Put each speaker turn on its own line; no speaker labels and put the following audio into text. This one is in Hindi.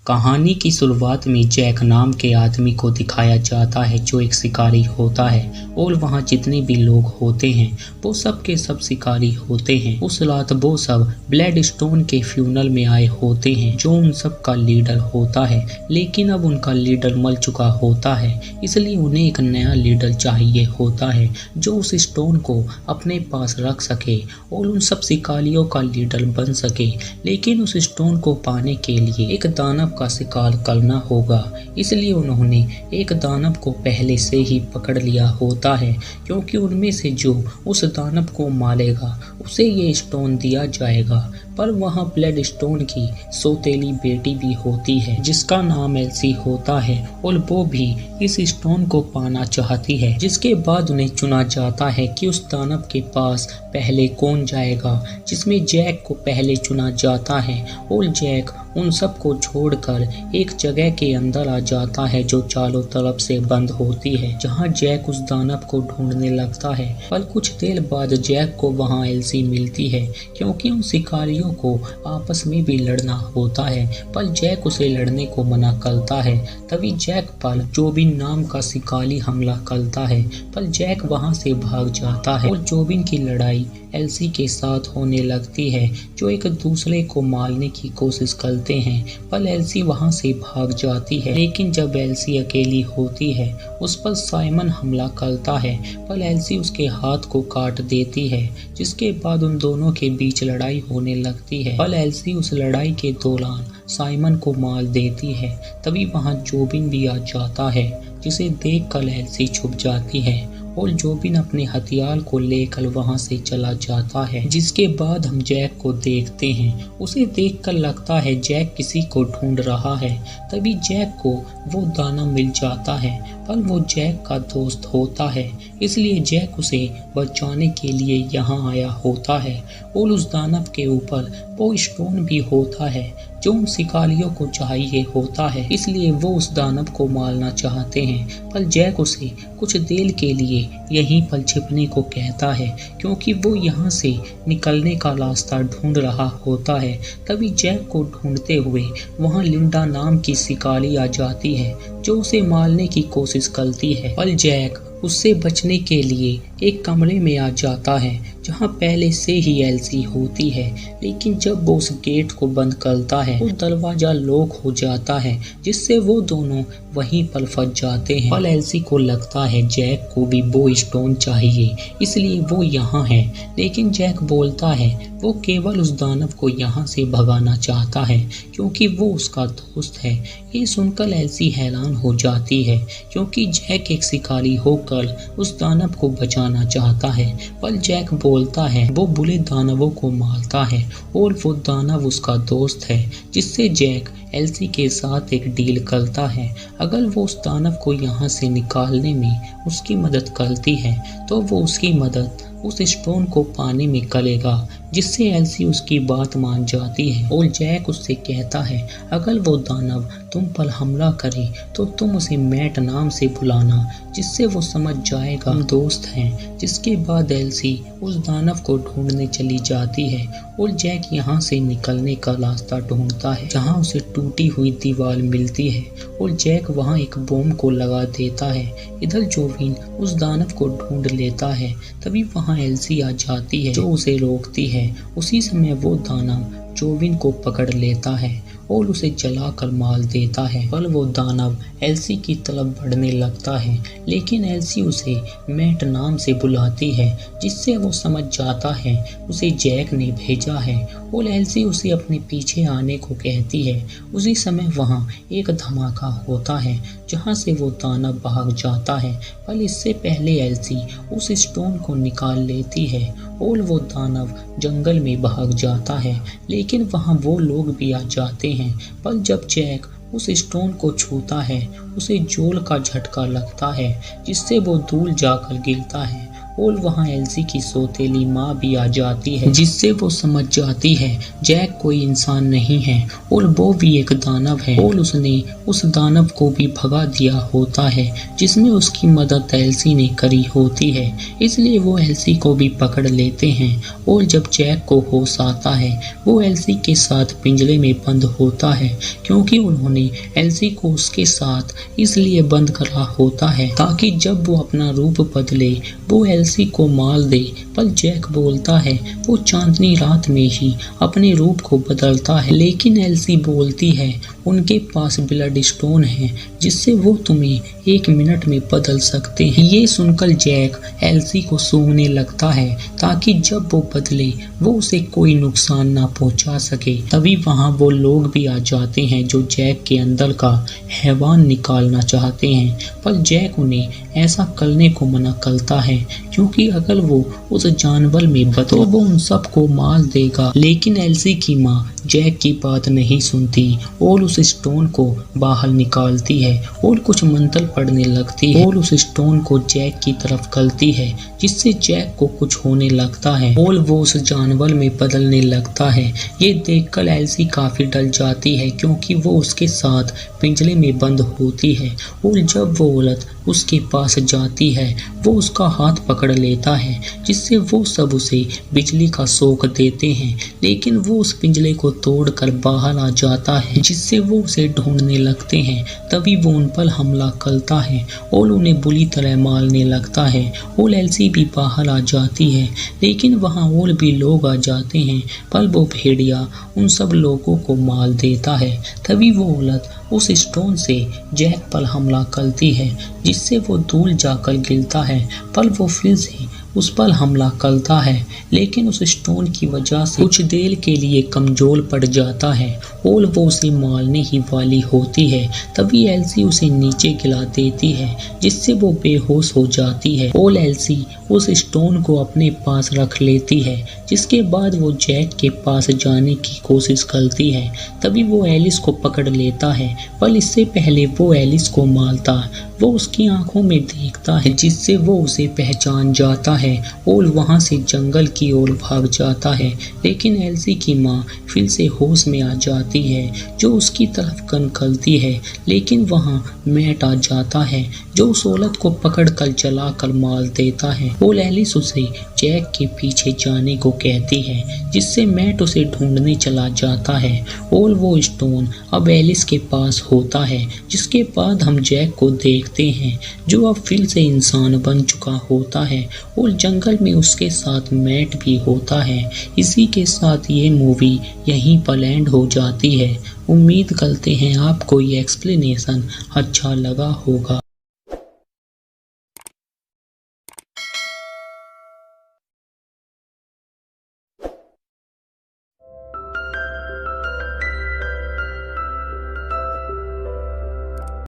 कहानी की शुरुआत में जैक नाम के आदमी को दिखाया जाता है जो एक शिकारी होता है और वहाँ जितने भी लोग होते हैं वो सब के सब शिकारी होते हैं। उस रात वो सब ब्लैडस्टोन के फ्यूनल में आए होते हैं जो उन सब का लीडर होता है, लेकिन अब उनका लीडर मर चुका होता है, इसलिए उन्हें एक नया लीडर चाहिए होता है जो उस स्टोन को अपने पास रख सके और उन सब शिकारियों का लीडर बन सके। लेकिन उस स्टोन को पाने के लिए एक दानव का शिकार करना होगा, इसलिए उन्होंने एक दानव को पहले से ही पकड़ लिया होता है, क्योंकि उनमें से जो उस दानव को मारेगा उसे ये स्टोन दिया जाएगा। पर वहाँ ब्लैडस्टोन की सौतेली बेटी भी होती है जिसका नाम एल्सी होता है और वो भी इस स्टोन को पाना चाहती है। जिसके बाद उन्हें चुना जाता है कि उस दानव के पास पहले कौन जाएगा, जिसमें जैक को पहले चुना जाता है और जैक उन सब को छोड़कर एक जगह के अंदर आ जाता है जो चारों तरफ से बंद होती है, जहां जैक उस दानव को ढूंढने लगता है। पर कुछ देर बाद जैक को वहां एल्सी मिलती है, क्योंकि उन शिकारियों को आपस में भी लड़ना होता है, पर जैक उसे लड़ने को मना करता है। तभी जैक पर जोबिन नाम का शिकारी हमला करता है, पर जैक वहां से भाग जाता है और जोबिन की लड़ाई एल्सी के साथ होने लगती है जो एक दूसरे को मारने की कोशिश करते हैं, पर एल्सी वहां से भाग जाती है। लेकिन जब एल्सी अकेली होती है उस पर साइमन हमला करता है, पर एल्सी उसके हाथ को काट देती है, जिसके बाद उन दोनों के बीच लड़ाई होने लगती है। पर एल्सी उस लड़ाई के दौरान साइमन को मार देती है। तभी वहां जोबिन भी आ जाता है, जिसे देखकर एल्सी छुप जाती है और जोबिन अपने हथियार को लेकर वहां से चला जाता है। जिसके बाद हम जैक को देखते हैं, उसे देखकर लगता है जैक किसी को ढूंढ रहा है। तभी जैक को वो दानव मिल जाता है, पर वो जैक का दोस्त होता है, इसलिए जैक उसे बचाने के लिए यहाँ आया होता है। और उस दानव के ऊपर वो स्टोन भी होता है जो उन शिकारियों को चाहिए होता है, इसलिए वो उस दानव को मारना चाहते हैं। पर जैक उसे कुछ देर के लिए यहीं पर छिपने को कहता है, क्योंकि वो यहाँ से निकलने का रास्ता ढूंढ रहा होता है। तभी जैक को ढूंढते हुए वहाँ लिंडा नाम की शिकारी आ जाती है जो उसे मारने की कोशिश करती है, पर जैक उससे बचने के लिए एक कमरे में आ जाता है जहां पहले से ही एल्सी होती है। लेकिन जब वो उस गेट को बंद करता है तो दरवाजा लॉक हो जाता है, जिससे वो दोनों वहीं पर फंस जाते हैं। पर एल्सी को लगता है जैक को भी वो स्टोन चाहिए, इसलिए वो यहाँ है। लेकिन जैक बोलता है वो केवल उस दानव को यहाँ से भगाना चाहता है, क्योंकि वो उसका दोस्त है। ये सुनकर एल्सी हैरान हो जाती है, क्योंकि जैक एक शिकारी होकर उस दानव को बचाना चाहता है। पर जैक बोलता है वो बुरे दानवों को मारता है और वो दानव उसका दोस्त है, जिससे जैक एल्सी के साथ एक डील करता है। अगर वो उस दानव को यहाँ से निकालने में उसकी मदद करती है तो वो उसकी मदद उस स्टोन को पाने में करेगा, जिससे एल्सी उसकी बात मान जाती है। और जैक उससे कहता है अगर वो दानव तुम पर हमला करे तो तुम उसे मैट नाम से बुलाना, जिससे वो समझ जाएगा हम दोस्त हैं। जिसके बाद एल्सी उस दानव को ढूंढने चली जाती है और जैक यहाँ से निकलने का रास्ता ढूंढता है, जहाँ उसे टूटी हुई दीवार मिलती है और जैक वहाँ एक बॉम्ब को लगा देता है। इधर जोबिन उस दानव को ढूंढ लेता है, तभी वहाँ एल्सी आ जाती है जो उसे रोकती है। उसी समय वो दानव जोबिन को पकड़ लेता है और उसे जलाकर मार देता है। पर वो दानव एल्सी की तरफ बढ़ने लगता है, लेकिन एल्सी उसे मैट नाम से बुलाती है, जिससे वो समझ जाता है उसे जैक ने भेजा है और एल्सी उसे अपने पीछे आने को कहती है। उसी समय वहाँ एक धमाका होता है जहाँ से वो दानव भाग जाता है, पर इससे पहले एल्सी उस स्टोन को निकाल लेती है और वो दानव जंगल में भाग जाता है। लेकिन वहाँ वो लोग भी आ जाते हैं, पर जब जैक उस स्टोन को छूता है उसे जोर का झटका लगता है, जिससे वो दूर जाकर गिरता है और वहाँ एल्सी की सौतेली माँ भी आ जाती है, जिससे वो समझ जाती है जैक कोई इंसान नहीं है और वो भी एक दानव है और उसने उस दानव को भी भगा दिया होता है जिसमें उसकी मदद एल्सी ने करी होती है। इसलिए वो एल्सी को भी पकड़ लेते हैं और जब जैक को होश आता है वो एल्सी के साथ पिंजरे में बंद होता है, क्योंकि उन्होंने एल्सी को उसके साथ इसलिए बंद करा होता है ताकि जब वो अपना रूप बदले वो एल्सी को मार दे। पर जैक बोलता है वो चांदनी रात में ही अपने रूप को बदलता है, लेकिन एल्सी बोलती है उनके पास ब्लड स्टोन है जिससे वो तुम्हें 1 मिनट में बदल सकते हैं। ये सुनकर जैक एल्सी को सूंघने लगता है ताकि जब वो बदले वो उसे कोई नुकसान ना पहुंचा सके। तभी वहाँ वो लोग भी आ जाते हैं जो जैक के अंदर का हैवान निकालना चाहते हैं, पर जैक उन्हें ऐसा करने को मना करता है क्योंकि अगर वो उस जानवर में बदले तो वो उन सबको मार देगा। लेकिन एल्सी की माँ जैक की बात नहीं सुनती और उस स्टोन को बाहर निकालती है और कुछ मंत्र पढ़ने लगती है और उस स्टोन को जैक की तरफ करती है, जिससे जैक को कुछ होने लगता है और वो उस जानवर में बदलने लगता है। ये देखकर एल्सी काफी डर जाती है क्योंकि वो उसके साथ पिंजरे में बंद होती है और जब वो औरत उसके पास जाती है वो उसका हाथ पकड़ लेता है, जिससे वो सब उसे बिजली का शॉक देते हैं। लेकिन वो उस पिंजरे को तोड़कर बाहर आ जाता है, जिससे वो उसे ढूंढने लगते हैं। तभी वो उन पर हमला करता है और उन्हें बुरी तरह मारने लगता है और एल्सी भी बाहर आ जाती है, लेकिन वहाँ और भी लोग आ जाते हैं, पर वो भेड़िया उन सब लोगों को मार देता है। तभी वो औरत उस स्टोन से जैक पर हमला करती है, जिससे वो दूर जाकर गिरता है, पर वो फिर से उस पर हमला करता है, लेकिन उस स्टोन की वजह से कुछ देर के लिए कमजोर पड़ जाता है और वो उसे मारने ही वाली होती है। तभी एल्सी उसे नीचे गिरा देती है, जिससे वो बेहोश हो जाती है और एल्सी उस स्टोन को अपने पास रख लेती है, जिसके बाद वो जैक के पास जाने की कोशिश करती है। तभी वो एलिस को पकड़ लेता है, पर इससे पहले वो एलिस को मारता वो उसकी आंखों में देखता है, जिससे वो उसे पहचान जाता है और वहां से जंगल की ओर भाग जाता है। लेकिन एल्सी की माँ फिर से होश में आ जाती है, जो उसकी तरफ कन करती है, लेकिन वहां मैट आ जाता है जो उस औरत को पकड़कर जलाकर मार देता है और एलिस उसे जैक के पीछे जाने को कहती है, जिससे मैट उसे ढूंढने चला जाता है और वो स्टोन अब एलिस के पास होता है। जिसके बाद हम जैक को देखते हैं जो अब फिर से इंसान बन चुका होता है और जंगल में उसके साथ मैट भी होता है। इसी के साथ ये मूवी यहीं पर एंड हो जाती है। उम्मीद करते हैं आपको ये एक्सप्लेनेशन अच्छा लगा होगा।